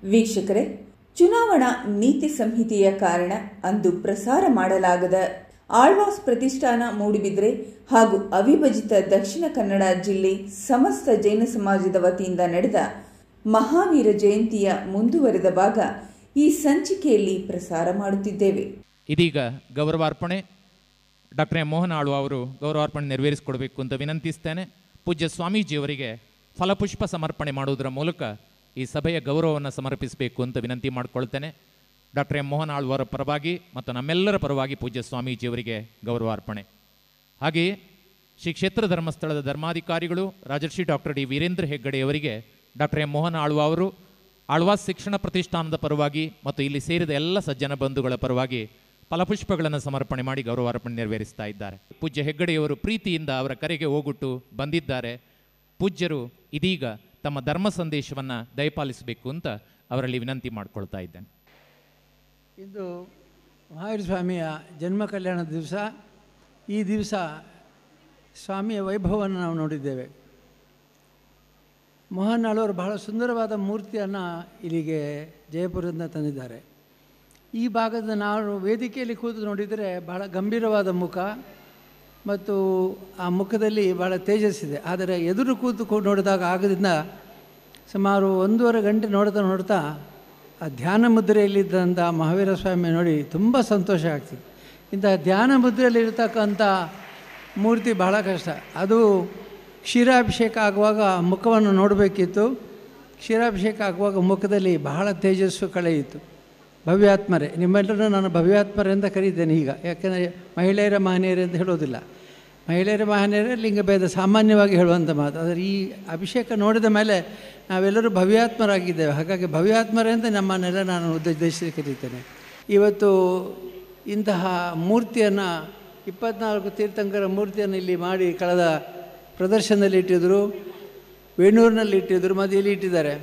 ವೀಕ್ಷಕರೇ, ಚುನಾವಣಾ ನೀತಿ ಸಂಹಿತೆಯ ಕಾರಣ ಅಂದು ಪ್ರಸಾರ ಮಾಡಲಾಗದ ಆಳ್ವಾಸ್ ಪ್ರತಿಷ್ಠಾನ ಮೂಡುಬಿದ್ರೆ ಹಾಗೂ ಅವಿಭಜಿತ ದಕ್ಷಿಣ ಕನ್ನಡ ಜಿಲ್ಲೆ ಸಮಸ್ತ ಜೈನ ಸಮಾಜದ ವತಿಯಿಂದ ನಡೆದ ಮಹಾವೀರ ಜಯಂತಿಯ ಮುಂದುವರೆದ ಭಾಗ ಈ ಸಂಚಿಕೆಯಲ್ಲಿ ಪ್ರಸಾರ ಮಾಡುತ್ತಿದ್ದೇವೆ. ಇದೀಗ ಗೌರವಾರ್ಪಣೆ. ಡಾಕ್ಟರ್ ಮೋಹನ್ ಆಳ್ವ ಅವರು ಗೌರವಾರ್ಪಣೆ ನೆರವೇರಿಸಿಕೊಡಬೇಕು ಅಂತ ವಿನಂತಿಸ್ತೇನೆ. ಪೂಜ್ಯ ಸ್ವಾಮೀಜಿಯವರಿಗೆ ಫಲಪುಷ್ಪ ಸಮರ್ಪಣೆ ಮಾಡುವುದರ ಮೂಲಕ ಈ ಸಭೆಯ ಗೌರವವನ್ನು ಸಮರ್ಪಿಸಬೇಕು ಅಂತ ವಿನಂತಿ ಮಾಡಿಕೊಳ್ತೇನೆ. ಡಾಕ್ಟರ್ ಮೋಹನ್ ಆಳ್ವರ ಪರವಾಗಿ ಮತ್ತು ನಮ್ಮೆಲ್ಲರ ಪರವಾಗಿ ಪೂಜ್ಯ ಸ್ವಾಮೀಜಿಯವರಿಗೆ ಗೌರವಾರ್ಪಣೆ. ಹಾಗೆಯೇ ಶ್ರೀ ಕ್ಷೇತ್ರ ಧರ್ಮಸ್ಥಳದ ಧರ್ಮಾಧಿಕಾರಿಗಳು ರಾಜರ್ಷಿ ಡಾಕ್ಟರ್ ಡಿ ವೀರೇಂದ್ರ ಹೆಗ್ಗಡೆಯವರಿಗೆ ಡಾಕ್ಟರ್ ಮೋಹನ್ ಆಳ್ವ ಅವರು ಆಳ್ವಾಸ್ ಶಿಕ್ಷಣ ಪ್ರತಿಷ್ಠಾನದ ಪರವಾಗಿ ಮತ್ತು ಇಲ್ಲಿ ಸೇರಿದ ಎಲ್ಲ ಸಜ್ಜನ ಬಂಧುಗಳ ಪರವಾಗಿ ಫಲಪುಷ್ಪಗಳನ್ನು ಸಮರ್ಪಣೆ ಮಾಡಿ ಗೌರವಾರ್ಪಣೆ ನೆರವೇರಿಸ್ತಾ ಇದ್ದಾರೆ. ಪೂಜ್ಯ ಹೆಗ್ಗಡೆಯವರು ಪ್ರೀತಿಯಿಂದ ಅವರ ಕರೆಗೆ ಹೋಗುಟ್ಟು ಬಂದಿದ್ದಾರೆ. ಪೂಜ್ಯರು ಇದೀಗ ತಮ್ಮ ಧರ್ಮ ಸಂದೇಶವನ್ನು ದಯಪಾಲಿಸಬೇಕು ಅಂತ ಅವರಲ್ಲಿ ವಿನಂತಿ ಮಾಡಿಕೊಳ್ತಾ ಇದ್ದೇನೆ. ಇಂದು ಮಹಾವೀರ ಸ್ವಾಮಿಯ ಜನ್ಮ ಕಲ್ಯಾಣದ ದಿವಸ. ಈ ದಿವಸ ಸ್ವಾಮಿಯ ವೈಭವವನ್ನು ನಾವು ನೋಡಿದ್ದೇವೆ. ಮೋಹನ್ ಆಳ್ವರು ಬಹಳ ಸುಂದರವಾದ ಮೂರ್ತಿಯನ್ನು ಇಲ್ಲಿಗೆ ಜಯಪುರದಿಂದ ತಂದಿದ್ದಾರೆ. ಈ ಭಾಗದ ನಾವು ವೇದಿಕೆಯಲ್ಲಿ ಕೂತು ನೋಡಿದರೆ ಬಹಳ ಗಂಭೀರವಾದ ಮುಖ ಮತ್ತು ಆ ಮುಖದಲ್ಲಿ ಬಹಳ ತೇಜಸ್ಸಿದೆ. ಆದರೆ ಎದುರು ಕೂತು ನೋಡಿದಾಗ ಆಗದಿಂದ ಸುಮಾರು 1.5 ಗಂಟೆ ನೋಡ್ತಾ ಆ ಧ್ಯಾನ ಮುದ್ರೆಯಲ್ಲಿದ್ದಂಥ ಮಹಾವೀರ ಸ್ವಾಮಿ ನೋಡಿ ತುಂಬ ಸಂತೋಷ ಆಗ್ತಿದೆ. ಇಂಥ ಧ್ಯಾನ ಮುದ್ರೆಯಲ್ಲಿರ್ತಕ್ಕಂಥ ಮೂರ್ತಿ ಬಹಳ ಕಷ್ಟ. ಅದು ಕ್ಷೀರಾಭಿಷೇಕ ಆಗುವಾಗ ಮುಖವನ್ನು ನೋಡಬೇಕಿತ್ತು. ಕ್ಷೀರಾಭಿಷೇಕ ಆಗುವಾಗ ಮುಖದಲ್ಲಿ ಬಹಳ ತೇಜಸ್ಸು ಕಳೆಯಿತು. ಭವ್ಯಾತ್ಮರೇ, ನಿಮ್ಮೆಲ್ಲರೂ ನಾನು ಭವ್ಯಾತ್ಮರೇ ಅಂತ ಕರೀತೇನೆ ಈಗ. ಯಾಕೆಂದರೆ ಮಹಿಳೆಯರ ಮಹನೀಯರೇ ಅಂತ ಹೇಳೋದಿಲ್ಲ. ಮಹಿಳೆಯರ ಮಹನೀಯರೇ ಲಿಂಗಭೇದ ಸಾಮಾನ್ಯವಾಗಿ ಹೇಳುವಂಥ ಮಾತು. ಆದರೆ ಈ ಅಭಿಷೇಕ ನೋಡಿದ ಮೇಲೆ ನಾವೆಲ್ಲರೂ ಭವ್ಯಾತ್ಮರಾಗಿದ್ದೇವೆ. ಹಾಗಾಗಿ ಭವ್ಯಾತ್ಮರೇ ಅಂತ ನಮ್ಮನ್ನೆಲ್ಲ ನಾನು ಉದ್ದೇಶಿಸಿ ಕರೀತೇನೆ. ಇವತ್ತು ಇಂತಹ ಮೂರ್ತಿಯನ್ನು 24 ತೀರ್ಥಂಕರ ಮೂರ್ತಿಯನ್ನು ಇಲ್ಲಿ ಮಾಡಿ ಕಳೆದ ಪ್ರದರ್ಶನದಲ್ಲಿ ಇಟ್ಟಿದ್ದರು, ವೇಣೂರಿನಲ್ಲಿ ಇಟ್ಟಿದ್ದರು, ಮತ್ತು ಇಲ್ಲಿ ಇಟ್ಟಿದ್ದಾರೆ.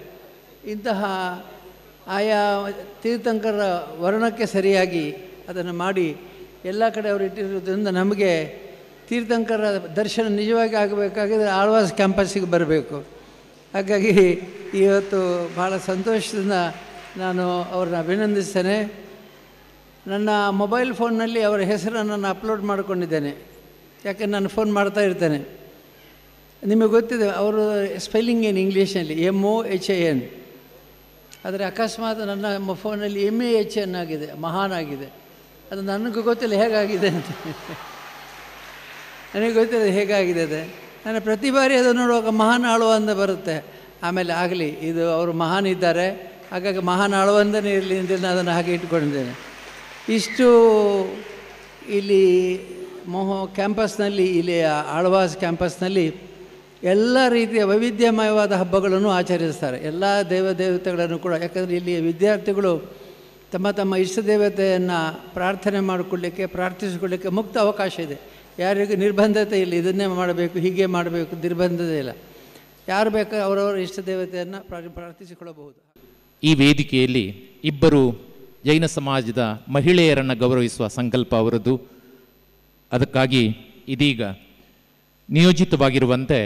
ಇಂತಹ ಆಯಾ ತೀರ್ಥಂಕರ ವರ್ಣಕ್ಕೆ ಸರಿಯಾಗಿ ಅದನ್ನು ಮಾಡಿ ಎಲ್ಲ ಕಡೆ ಅವರು ಇಟ್ಟಿರೋದ್ರಿಂದ ನಮಗೆ ತೀರ್ಥಂಕರ ದರ್ಶನ ನಿಜವಾಗಿ ಆಗಬೇಕಾಗಿದ್ದರೆ ಆಳ್ವಾಸ್ ಕ್ಯಾಂಪಸ್ಸಿಗೆ ಬರಬೇಕು. ಹಾಗಾಗಿ ಇವತ್ತು ಭಾಳ ಸಂತೋಷದಿಂದ ನಾನು ಅವ್ರನ್ನ ಅಭಿನಂದಿಸ್ತೇನೆ. ನನ್ನ ಮೊಬೈಲ್ ಫೋನ್ನಲ್ಲಿ ಅವರ ಹೆಸರನ್ನು ನಾನು ಅಪ್ಲೋಡ್ ಮಾಡಿಕೊಂಡಿದ್ದೇನೆ. ಯಾಕೆ ನಾನು ಫೋನ್ ಮಾಡ್ತಾ ಇರ್ತೇನೆ. ನಿಮಗೆ ಗೊತ್ತಿದೆ ಅವರು ಸ್ಪೆಲ್ಲಿಂಗ್ ಏನು ಇಂಗ್ಲೀಷ್ನಲ್ಲಿ MOHAN. ಆದರೆ ಅಕಸ್ಮಾತ್ ನನ್ನ ಫೋನಲ್ಲಿ MAHN ಆಗಿದೆ, ಮಹಾನ್ ಆಗಿದೆ. ಅದು ನನಗೂ ಗೊತ್ತಿಲ್ಲ ಹೇಗಾಗಿದೆ ಅಂತ. ನನಗೆ ಗೊತ್ತಿಲ್ಲ ಹೇಗಾಗಿದೆ ಅದು. ನಾನು ಪ್ರತಿ ಬಾರಿ ಅದು ನೋಡುವಾಗ ಮಹಾನ್ ಆಳುವ ಅಂತ ಬರುತ್ತೆ. ಆಮೇಲೆ ಆಗಲಿ, ಇದು ಅವರು ಮಹಾನ್ ಇದ್ದಾರೆ, ಹಾಗಾಗಿ ಮಹಾನ್ ಆಳುವಂದನೇ ಇರಲಿ ಅಂತ ಅದನ್ನು ಹಾಗೆ ಇಟ್ಕೊಂಡಿದ್ದೇನೆ. ಇಷ್ಟು ಇಲ್ಲಿ ಕ್ಯಾಂಪಸ್ನಲ್ಲಿ, ಇಲ್ಲಿ ಆಳ್ವಾಸ್ ಕ್ಯಾಂಪಸ್ನಲ್ಲಿ ಎಲ್ಲ ರೀತಿಯ ವೈವಿಧ್ಯಮಯವಾದ ಹಬ್ಬಗಳನ್ನು ಆಚರಿಸ್ತಾರೆ. ಎಲ್ಲ ದೇವತೆಗಳನ್ನು ಕೂಡ. ಯಾಕಂದರೆ ಇಲ್ಲಿ ವಿದ್ಯಾರ್ಥಿಗಳು ತಮ್ಮ ತಮ್ಮ ಇಷ್ಟ ದೇವತೆಯನ್ನು ಪ್ರಾರ್ಥನೆ ಮಾಡಿಕೊಳ್ಳಿಕ್ಕೆ, ಪ್ರಾರ್ಥಿಸಿಕೊಳ್ಳಿಕ್ಕೆ ಮುಕ್ತ ಅವಕಾಶ ಇದೆ. ಯಾರಿಗೂ ನಿರ್ಬಂಧತೆ ಇಲ್ಲ, ಇದನ್ನೇ ಮಾಡಬೇಕು, ಹೀಗೆ ಮಾಡಬೇಕು, ನಿರ್ಬಂಧತೆ ಇಲ್ಲ. ಯಾರು ಬೇಕಾದ್ರೆ ಅವರವರ ಇಷ್ಟ ದೇವತೆಯನ್ನು ಪ್ರಾರ್ಥಿಸಿಕೊಳ್ಳಬಹುದು. ಈ ವೇದಿಕೆಯಲ್ಲಿ ಇಬ್ಬರು ಜೈನ ಸಮಾಜದ ಮಹಿಳೆಯರನ್ನು ಗೌರವಿಸುವ ಸಂಕಲ್ಪ ಅವರದ್ದು. ಅದಕ್ಕಾಗಿ ಇದೀಗ ನಿಯೋಜಿತವಾಗಿರುವಂತೆ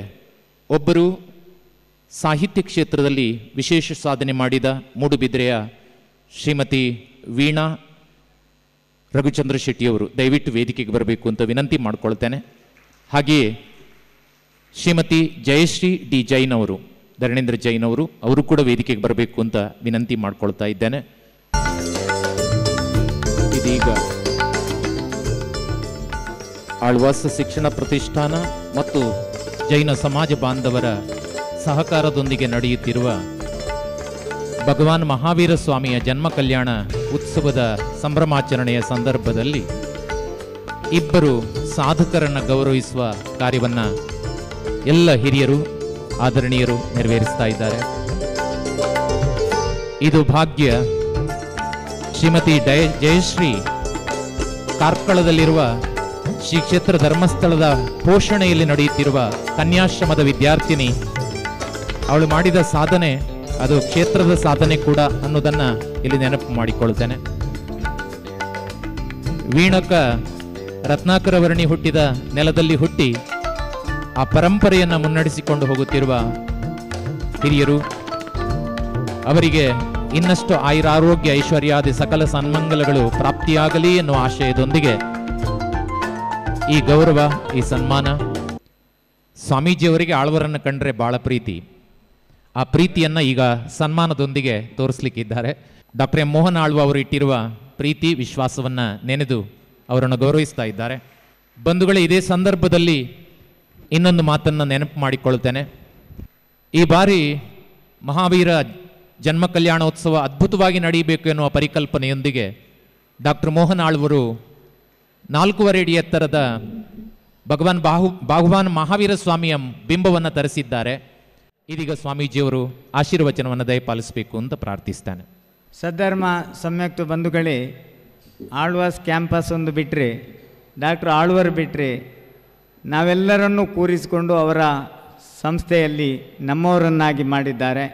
ಒಬ್ಬರು ಸಾಹಿತ್ಯ ಕ್ಷೇತ್ರದಲ್ಲಿ ವಿಶೇಷ ಸಾಧನೆ ಮಾಡಿದ ಮೂಡುಬಿದ್ರೆಯ ಶ್ರೀಮತಿ ವೀಣಾ ರಘುಚಂದ್ರ ಶೆಟ್ಟಿಯವರು ದಯವಿಟ್ಟು ವೇದಿಕೆಗೆ ಬರಬೇಕು ಅಂತ ವಿನಂತಿ ಮಾಡಿಕೊಳ್ತೇನೆ. ಹಾಗೆಯೇ ಶ್ರೀಮತಿ ಜಯಶ್ರೀ ಡಿ ಜೈನ್ ಅವರು, ಧರಣೇಂದ್ರ ಜೈನ್ ಅವರು ಕೂಡ ವೇದಿಕೆಗೆ ಬರಬೇಕು ಅಂತ ವಿನಂತಿ ಮಾಡಿಕೊಳ್ತಾ ಇದ್ದೇನೆ. ಇದೀಗ ಆಳ್ವಾಸ್ ಶಿಕ್ಷಣ ಪ್ರತಿಷ್ಠಾನ ಮತ್ತು ಜೈನ ಸಮಾಜ ಬಾಂಧವರ ಸಹಕಾರದೊಂದಿಗೆ ನಡೆಯುತ್ತಿರುವ ಭಗವಾನ್ ಮಹಾವೀರ ಸ್ವಾಮಿಯ ಜನ್ಮ ಕಲ್ಯಾಣ ಉತ್ಸವದ ಸಂಭ್ರಮಾಚರಣೆಯ ಸಂದರ್ಭದಲ್ಲಿ ಇಬ್ಬರು ಸಾಧಕರನ್ನು ಗೌರವಿಸುವ ಕಾರ್ಯವನ್ನು ಎಲ್ಲ ಹಿರಿಯರು, ಆದರಣೀಯರು ನೆರವೇರಿಸ್ತಾ ಇದ್ದಾರೆ. ಇದು ಭಾಗ್ಯ ಶ್ರೀಮತಿ ಜಯಶ್ರೀ ಕಾರ್ಕಳದಲ್ಲಿರುವ ಶ್ರೀ ಕ್ಷೇತ್ರ ಧರ್ಮಸ್ಥಳದ ಪೋಷಣೆಯಲ್ಲಿ ನಡೆಯುತ್ತಿರುವ ಕನ್ಯಾಶ್ರಮದ ವಿದ್ಯಾರ್ಥಿನಿ. ಅವಳು ಮಾಡಿದ ಸಾಧನೆ ಅದು ಕ್ಷೇತ್ರದ ಸಾಧನೆ ಕೂಡ ಅನ್ನೋದನ್ನು ಇಲ್ಲಿ ನೆನಪು ಮಾಡಿಕೊಳ್ತೇನೆ. ವೀಣಕ ರತ್ನಾಕರ ವರ್ಣಿ ಹುಟ್ಟಿದ ನೆಲದಲ್ಲಿ ಹುಟ್ಟಿ ಆ ಪರಂಪರೆಯನ್ನು ಮುನ್ನಡೆಸಿಕೊಂಡು ಹೋಗುತ್ತಿರುವ ಹಿರಿಯರು, ಅವರಿಗೆ ಇನ್ನಷ್ಟು ಆಯುರಾರೋಗ್ಯ ಐಶ್ವರ್ಯಾದಿ ಸಕಲ ಸನ್ಮಂಗಲಗಳು ಪ್ರಾಪ್ತಿಯಾಗಲಿ ಎನ್ನುವ ಆಶಯದೊಂದಿಗೆ ಈ ಗೌರವ, ಈ ಸನ್ಮಾನ. ಸ್ವಾಮೀಜಿಯವರಿಗೆ ಆಳ್ವರನ್ನು ಕಂಡ್ರೆ ಬಹಳ ಪ್ರೀತಿ. ಆ ಪ್ರೀತಿಯನ್ನು ಈಗ ಸನ್ಮಾನದೊಂದಿಗೆ ತೋರಿಸ್ಲಿಕ್ಕಿದ್ದಾರೆ. ಡಾಕ್ಟರ್ ಎಂ ಮೋಹನ್ ಆಳ್ವ ಅವರು ಇಟ್ಟಿರುವ ಪ್ರೀತಿ ವಿಶ್ವಾಸವನ್ನು ನೆನೆದು ಅವರನ್ನು ಗೌರವಿಸ್ತಾ ಇದ್ದಾರೆ. ಬಂಧುಗಳೇ, ಇದೇ ಸಂದರ್ಭದಲ್ಲಿ ಇನ್ನೊಂದು ಮಾತನ್ನು ನೆನಪು ಮಾಡಿಕೊಳ್ತೇನೆ. ಈ ಬಾರಿ ಮಹಾವೀರ ಜನ್ಮ ಕಲ್ಯಾಣೋತ್ಸವ ಅದ್ಭುತವಾಗಿ ನಡೆಯಬೇಕು ಎನ್ನುವ ಪರಿಕಲ್ಪನೆಯೊಂದಿಗೆ ಡಾಕ್ಟರ್ ಮೋಹನ್ ಆಳ್ವರು 4.5 ಅಡಿ ಎತ್ತರದ ಭಗವಾನ್ ಮಹಾವೀರ ಸ್ವಾಮಿಯ ಬಿಂಬವನ್ನು ತರಿಸಿದ್ದಾರೆ. ಇದೀಗ ಸ್ವಾಮೀಜಿಯವರು ಆಶೀರ್ವಚನವನ್ನು ದಯಪಾಲಿಸಬೇಕು ಅಂತ ಪ್ರಾರ್ಥಿಸ್ತಾನೆ. ಸದ್ಧರ್ಮ ಸಮ್ಯಕ್ತ ಬಂಧುಗಳೇ, ಆಳ್ವಾಸ್ ಕ್ಯಾಂಪಸ್ ಒಂದು ಬಿಟ್ಟರೆ, ಡಾಕ್ಟರ್ ಆಳ್ವರ್ ಬಿಟ್ಟರೆ ನಾವೆಲ್ಲರನ್ನೂ ಕೂರಿಸಿಕೊಂಡು ಅವರ ಸಂಸ್ಥೆಯಲ್ಲಿ ನಮ್ಮವರನ್ನಾಗಿ ಮಾಡಿದ್ದಾರೆ.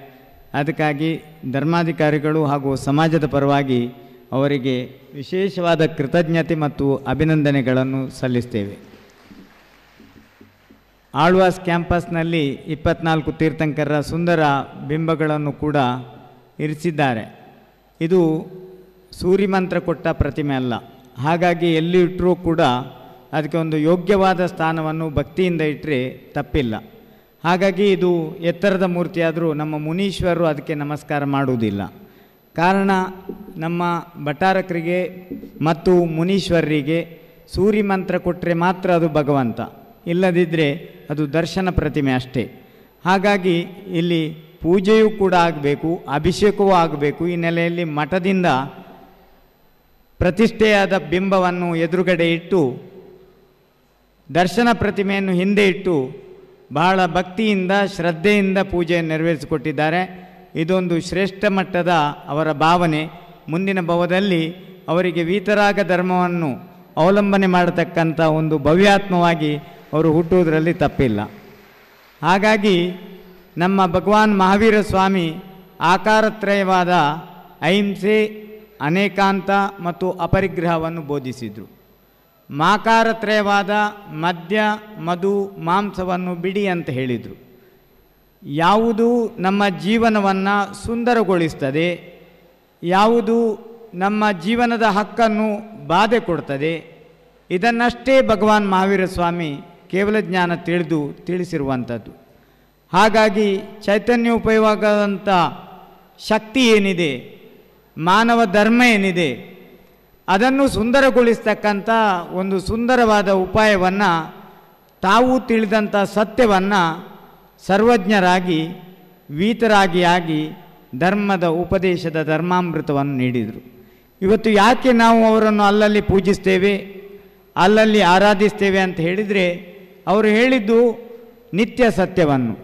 ಅದಕ್ಕಾಗಿ ಧರ್ಮಾಧಿಕಾರಿಗಳು ಹಾಗೂ ಸಮಾಜದ ಪರವಾಗಿ ಅವರಿಗೆ ವಿಶೇಷವಾದ ಕೃತಜ್ಞತೆ ಮತ್ತು ಅಭಿನಂದನೆಗಳನ್ನು ಸಲ್ಲಿಸ್ತೇವೆ. ಆಳ್ವಾಸ್ ಕ್ಯಾಂಪಸ್ನಲ್ಲಿ 24 ತೀರ್ಥಂಕರರ ಸುಂದರ ಬಿಂಬಗಳನ್ನು ಕೂಡ ಇರಿಸಿದ್ದಾರೆ. ಇದು ಸೂರ್ಯಮಂತ್ರ ಕೊಟ್ಟ ಪ್ರತಿಮೆ ಅಲ್ಲ. ಹಾಗಾಗಿ ಎಲ್ಲಿ ಇಟ್ಟರೂ ಕೂಡ ಅದಕ್ಕೆ ಒಂದು ಯೋಗ್ಯವಾದ ಸ್ಥಾನವನ್ನು ಭಕ್ತಿಯಿಂದ ಇಟ್ಟರೆ ತಪ್ಪಿಲ್ಲ. ಹಾಗಾಗಿ ಇದು ಎತ್ತರದ ಮೂರ್ತಿಯಾದರೂ ನಮ್ಮ ಮುನೀಶ್ವರರು ಅದಕ್ಕೆ ನಮಸ್ಕಾರ ಮಾಡುವುದಿಲ್ಲ. ಕಾರಣ, ನಮ್ಮ ಭಟಾರಕರಿಗೆ ಮತ್ತು ಮುನೀಶ್ವರರಿಗೆ ಸೂರ್ಯಮಂತ್ರ ಕೊಟ್ಟರೆ ಮಾತ್ರ ಅದು ಭಗವಂತ, ಇಲ್ಲದಿದ್ದರೆ ಅದು ದರ್ಶನ ಪ್ರತಿಮೆ ಅಷ್ಟೇ. ಹಾಗಾಗಿ ಇಲ್ಲಿ ಪೂಜೆಯೂ ಕೂಡ ಆಗಬೇಕು, ಅಭಿಷೇಕವೂ ಆಗಬೇಕು. ಈ ನೆಲೆಯಲ್ಲಿ ಮಠದಿಂದ ಪ್ರತಿಷ್ಠೆಯಾದ ಬಿಂಬವನ್ನು ಎದುರುಗಡೆ ಇಟ್ಟು ದರ್ಶನ ಪ್ರತಿಮೆಯನ್ನು ಹಿಂದೆ ಇಟ್ಟು ಬಹಳ ಭಕ್ತಿಯಿಂದ ಶ್ರದ್ಧೆಯಿಂದ ಪೂಜೆಯನ್ನು ನೆರವೇರಿಸಿಕೊಟ್ಟಿದ್ದಾರೆ. ಇದೊಂದು ಶ್ರೇಷ್ಠ ಮಟ್ಟದ ಅವರ ಭಾವನೆ. ಮುಂದಿನ ಭವದಲ್ಲಿ ಅವರಿಗೆ ವೀತರಾಗ ಧರ್ಮವನ್ನು ಅವಲಂಬನೆ ಮಾಡತಕ್ಕಂಥ ಒಂದು ಭವ್ಯಾತ್ಮವಾಗಿ ಅವರು ಹುಟ್ಟುವುದರಲ್ಲಿ ತಪ್ಪಿಲ್ಲ. ಹಾಗಾಗಿ ನಮ್ಮ ಭಗವಾನ್ ಮಹಾವೀರ ಸ್ವಾಮಿ ಆಕಾರತ್ರಯವಾದ ಅಹಿಂಸೆ, ಅನೇಕಾಂತ ಮತ್ತು ಅಪರಿಗ್ರಹವನ್ನು ಬೋಧಿಸಿದರು. ಮಾಕಾರತ್ರಯವಾದ ಮದ್ಯ, ಮಧು, ಮಾಂಸವನ್ನು ಬಿಡಿ ಅಂತ ಹೇಳಿದರು. ಯಾವುದು ನಮ್ಮ ಜೀವನವನ್ನು ಸುಂದರಗೊಳಿಸ್ತದೆ, ಯಾವುದು ನಮ್ಮ ಜೀವನದ ಹಕ್ಕನ್ನು ಬಾಧೆ ಕೊಡ್ತದೆ, ಇದನ್ನಷ್ಟೇ ಭಗವಾನ್ ಮಹಾವೀರ ಸ್ವಾಮಿ ಕೇವಲ ಜ್ಞಾನ ತಿಳಿಸಿರುವಂಥದ್ದು. ಹಾಗಾಗಿ ಚೈತನ್ಯೋಪಯೋಗದಂಥ ಶಕ್ತಿ ಏನಿದೆ, ಮಾನವ ಧರ್ಮ ಏನಿದೆ, ಅದನ್ನು ಸುಂದರಗೊಳಿಸ್ತಕ್ಕಂಥ ಒಂದು ಸುಂದರವಾದ ಉಪಾಯವನ್ನು, ತಾವು ತಿಳಿದಂಥ ಸತ್ಯವನ್ನು ಸರ್ವಜ್ಞರಾಗಿ ವೀತರಾಗಿ ಧರ್ಮದ ಉಪದೇಶದ ಧರ್ಮಾಮೃತವನ್ನು ನೀಡಿದರು. ಇವತ್ತು ಯಾಕೆ ನಾವು ಅವರನ್ನು ಅಲ್ಲಲ್ಲಿ ಪೂಜಿಸ್ತೇವೆ, ಅಲ್ಲಲ್ಲಿ ಆರಾಧಿಸ್ತೇವೆ ಅಂತ ಹೇಳಿದರೆ, ಅವರು ಹೇಳಿದ್ದು ನಿತ್ಯ ಸತ್ಯವನ್ನು.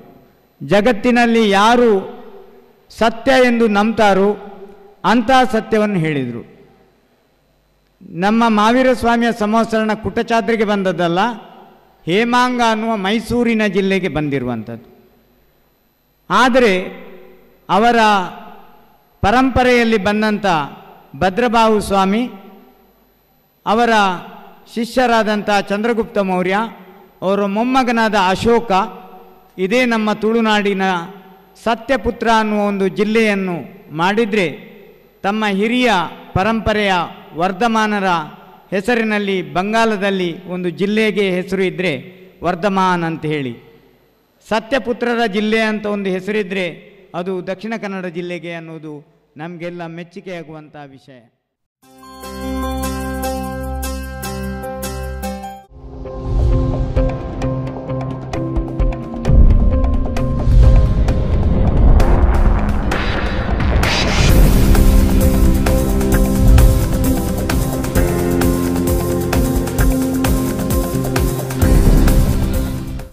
ಜಗತ್ತಿನಲ್ಲಿ ಯಾರು ಸತ್ಯ ಎಂದು ನಂಬ್ತಾರೋ ಅಂಥ ಸತ್ಯವನ್ನು ಹೇಳಿದರು. ನಮ್ಮ ಮಹಾವೀರ ಸ್ವಾಮಿಯ ಸಂವತ್ಸರಣ ಕುಟಚಾದ್ರಿಗೆ ಬಂದದ್ದಲ್ಲ, ಹೇಮಾಂಗ ಅನ್ನುವ ಮೈಸೂರಿನ ಜಿಲ್ಲೆಗೆ ಬಂದಿರುವಂಥದ್ದು. ಆದರೆ ಅವರ ಪರಂಪರೆಯಲ್ಲಿ ಬಂದಂಥ ಭದ್ರಬಾಹು ಸ್ವಾಮಿ, ಅವರ ಶಿಷ್ಯರಾದಂಥ ಚಂದ್ರಗುಪ್ತ ಮೌರ್ಯ, ಅವರ ಮೊಮ್ಮಗನಾದ ಅಶೋಕ, ಇದೇ ನಮ್ಮ ತುಳುನಾಡಿನ ಸತ್ಯಪುತ್ರ ಅನ್ನುವ ಒಂದು ಜಿಲ್ಲೆಯನ್ನು ಮಾಡಿದರೆ, ತಮ್ಮ ಹಿರಿಯ ಪರಂಪರೆಯ ವರ್ಧಮಾನರ ಹೆಸರಿನಲ್ಲಿ ಬಂಗಾಲದಲ್ಲಿ ಒಂದು ಜಿಲ್ಲೆಗೆ ಹೆಸರು ಇದ್ದರೆ ವರ್ಧಮಾನ್ ಅಂತ ಹೇಳಿ, ಸತ್ಯಪುತ್ರರ ಜಿಲ್ಲೆ ಅಂತ ಒಂದು ಹೆಸರಿದ್ದರೆ ಅದು ದಕ್ಷಿಣ ಕನ್ನಡ ಜಿಲ್ಲೆಗೆ ಅನ್ನೋದು ನಮಗೆಲ್ಲ ಮೆಚ್ಚುಗೆಯಾಗುವಂಥ ವಿಷಯ.